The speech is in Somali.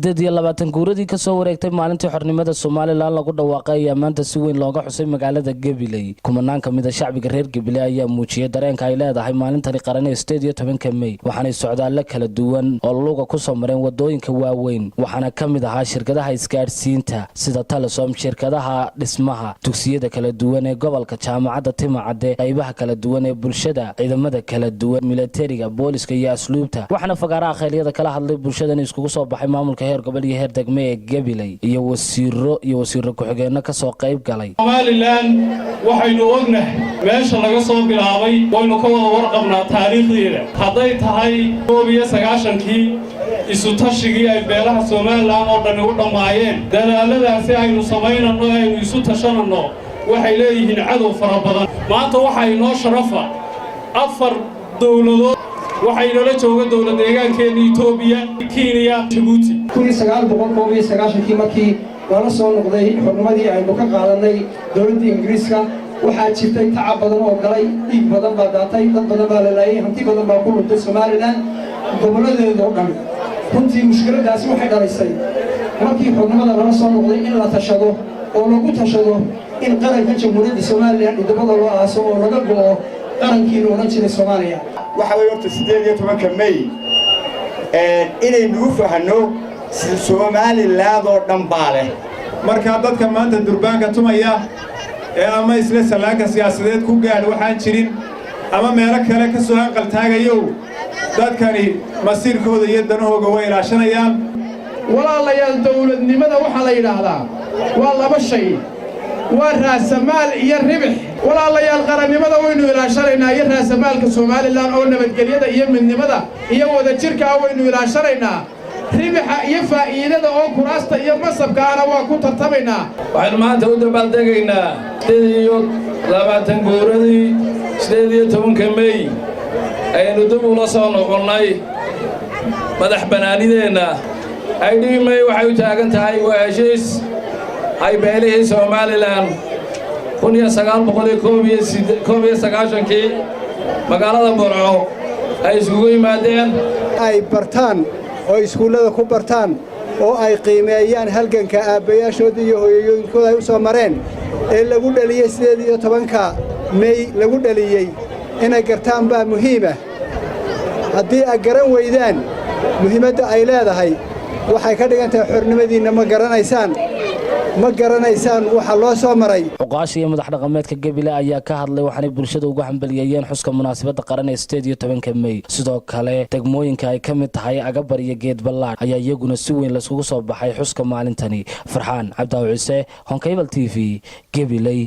28 guuradii ka soo wareegtay maalintii xornimada Soomaaliland lagu dhawaaqay ayaa maanta si weyn looga xusay magaalada Gabiley. Kumanaan ka mid ah shacbiga reer Gabiley ayaa muujiyay dareenka ay leedahay maalintani qaran ee 18 May. Waxaana socdaal kala duwan oo luuga ku soo mareen wadooyinka waaweyn. Waxaana ka mid ahaa shirkadaha isgaarsiinta sida Telesom, shirkadaha dhismaha, dugsiyada kala duwan ee gobolka, jaamacadda Timacade, qaybaha kala duwan ee bulshada, ciidamada kala duwan, militariga, booliska iyo asluubta. Waxaana fagaaraha khayriyeed kala hadlay bulshada iskugu soo baxay maamulka heer gobol iyo heer degme ee Gabiley iyo wasiiro ku-xigeenno ka soo qayb galay. Soomaaliland waxaynu ognahay meesha laga soo bilaabay waynu ka wada warqabnaa taariikhdeeda. Hadday tahay 1990kii isu tashigii ay beelaha Soomaaliland oo dhan u dhamaayeen, dadaaladaasi aynu samaynano aynu isu tashanano waxay leeyihiin cadow fara badan. Maanta waxa inoo sharafa 4 dawladood waxayna la jooga dawlad deegaankeena Itoobiya, Kenya, Djibouti. 1990kii markii wala soo noqday xurnimadii aynu ka qaadanay dawladda Ingiriiska waxaa jirtay tacab badan oo galay, dhiig badan baa daatay, dad badan baa la laayay, hanti badan baa ku luntay Soomaaliland goboladeeda oo dhan. runtii mushkiladaasi waxay dhalisay markii xurnimada laga soo noqday in la tashado oo lagu tashado in qaranka jamhuuriyadda Soomaaliland dibadda loo aaso oo laga go'o qarankii loo oran jiray Soomaaliya. waxa way horta 18 May inaynu u fahanno Soomaaliland oo dhan baale marka dadka maanta durbaanka tumaya ee ama isla salaanka siyaasadeed ku gaadh waxaan jirin ama meelo kale ka soo hanqal taagayo dadkani masiirkooda iyo danahooga way ilaashanayaan. walaalayaal dawladnimada waxa la yiraahdaa waa laba shay, waa raasamaal iyo ribix. walaalayaal qarannimada waynu ilaashanaynaa iyo raasamaalka Soomaaliland oo nabadgelyada iyo midnimada iyo wada jirka waynu ilaashanaynaa. ribixa iyo faa'iidada oo kuraasta iyo masabkaana waa ku tartamaynaa. waxaan maanta u dabaaldegaynaa 28 guuradii 18 May aynu dib ula soo noqonnay madax banaanideena. May waxay u taagan tahay waa heshiis ay beelihii Soomaaliland 1991kii magaalada Burco ay isugu yimaadeen ay bartaan oo iskuullada ku bartaan oo ay qiimeeyaan halganka aabbayaashood iyo hooyooyinkooda ay u soo mareen ee lagu dhaliyay 18 May lagu dhaliyay inay gartaan baa muhiim ah. haddii ay garan weydaan muhiimadda ay leedahay waxay ka dhigan tahay xornimadiina ma garanaysaan waxa loo soo maray. Oqaashi iyo madax dhaqameedka Gabiley ayaa ka hadlay waxaanay bulshada ugu hambalyeeyeen xuska munaasabadda qaran ee 18 May. sidoo kale degmooyinka ay ka mid tahay Agabar iyo Geed Ballaadh ayaa iyaguna si weyn la isugu soo baxay xuska maalintani. Farxaan Cabdaaw Ciise, Honkebel TV, Gabiley.